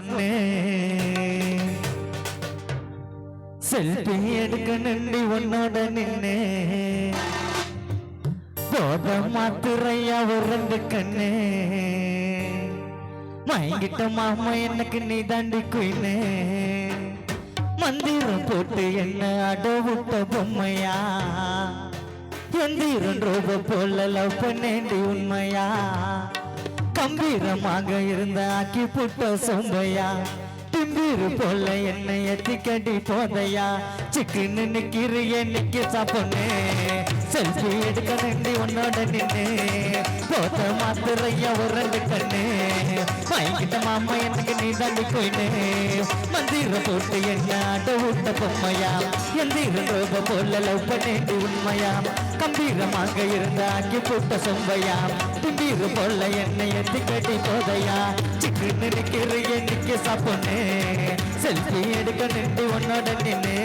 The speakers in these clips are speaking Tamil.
பொண்ணு செல்ஃபி எடுக்க நின்று உன்னோட நின்று போத மாத்துறையா ஒரு ரெண்டு கண்ணு மயங்கிட்ட மாமா எனக்கு நீ தாண்டி குயின்னு மந்திரம் போட்டு என்ன அடவிட்ட பொம்மையா எந்திரன் ரூப போல லவ் பண்ணேண்டி உண்மையா கம்பீரமாக இருந்த ஆக்கி புட்ட சொம்பையா திம்பீரு போல என்னை எத்திக்கடி போதையா சிக்குன்னு நிக்கிறிய நிக்க சாப்பொண்ணு செல்ஃபி எடுக்க நின்று உன்னோட நின்று போத மாத்துறையா ஒரு ரெண்டு கண்ணு மயங்கிட்ட மாமா எனக்கு நீ தாண்டி போயின்னு மந்திரம் போட்டு என்ன அடவிட்ட பொம்மையா எந்திரன் ரூப போல லவ் பண்ணேண்டி உண்மையா கம்பீரமாக இருந்த ஆக்கி போட்ட சொம்பையா திம்பீரு போல என்னை எத்திக்கடி போதையா சிக்குன்னு நிக்கிறிய நிக்க சாப்பொண்ணு செல்ஃபி எடுக்க நின்று உன்னோட நின்று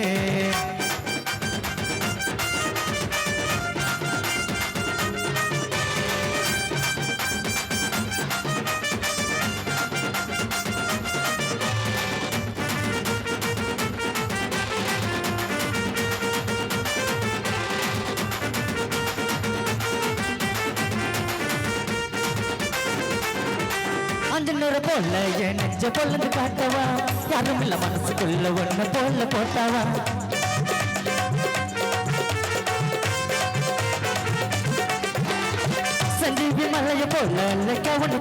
அஞ்சனூரை போல என் நெஞ்ச பொழுது காட்டவா யாரும் இல்ல மனசுக்குள்ள ஒண்ணு போல போட்டாவா சஞ்சீவி மலைய போல ஒண்ணு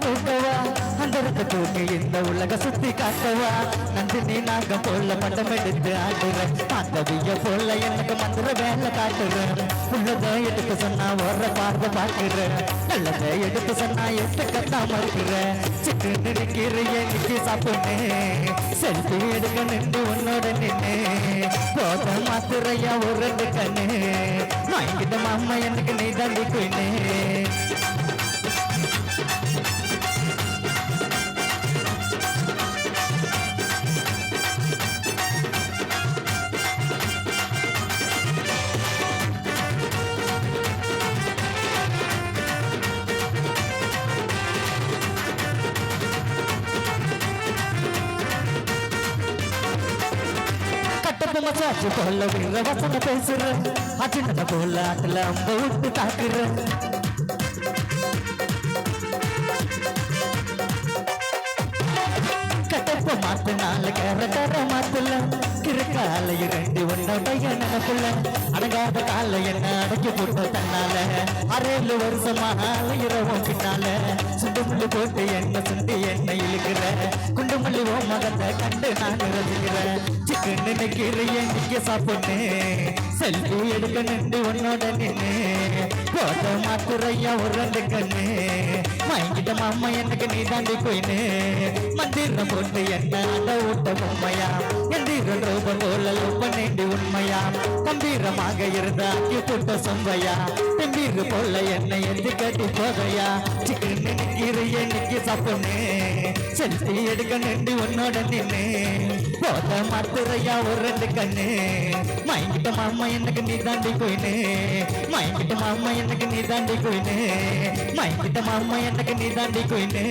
தூக்கவா அந்த தூக்கி இந்த உலக சுத்தி காட்டவா நந்தினி நாகம் போல படம் எடுத்து ஆடுறேன் பாத்தவிய போல எனக்கு மந்திர வேலை காட்டுறேன் உள்ளதை எடுத்து சொன்னா ஓர பார்வை பார்க்கிறேன் நல்லதை எடுத்து சொன்னா எட்டு கத்தா மறுக்கிறேன் சிக்கு நிற்கிறிய நிக்கி சாப்பிட்டு செல்ஃபி எடுக்க நின்று உன்னோட நின்று போத மாத்துறையா ஒரு ரெண்டு கண்ணு வாங்கிட்ட மாமா எனக்கு நீ தாண்டி குயின்னு மசாச்சு போல வீர வசன பேசுற அச்சின்ன போல ஆட்டுல அம்ப விட்டு தாக்குற கட்டப்ப மாத்தினால கேரட்டர மாத்தல கிருக்கால இரண்டு உன்னுடைய நினைப்புல அடங்காத கால என்ன அடக்கி போட்ட தன்னால 6 வருஷமாக இரவும் பின்னால சுண்டுமுள்ளு போட்டு என்ன சுண்டி என்ன இழுக்கிற குண்டுமல்லி ஓ மகத்தை கண்டு நான் ரசிக்கிறேன் சிக்கன் நினைக்கிறிய நிக்க சாப்பிட்டு செல்ஃபி எடுக்க நின்று உன்னோட நின்று போட்ட மாத்துறையா ஒரு ரெண்டு கண்ணு மயங்கிட்ட மாமா எனக்கு நீ தாண்டி போயின்னு மந்திரம் போட்டு என்ன அட ஊட்ட பொம்மையா எந்திரன் ரூப போல லவ் பண்ணேண்டி உண்மையா கம்பீரமாக இருந்த ஆக்கி போட்ட சொம்பையா தெம்பீரு போல என்னை எந்தி கட்டி போதையா சிக்கன் நினைக்கிறிய நிக்க சாப்பிட்டு செல்ஃபி எடுக்க நின்று உன்னோட நின்று போத மாத்துறையா ஒரு ரெண்டு கண்ணு மயங்கிட்ட மாமா எனக்கு நீ தாண்டி போயின்னு மயங்கிட்ட மாமா எனக்கு நீ தாண்டி போயின்னு மயங்கிட்ட மாமா எனக்கு நீ தாண்டி போயின்னு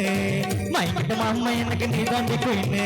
மயங்கிட்ட மாமா எனக்கு நீ தாண்டி போயின்னு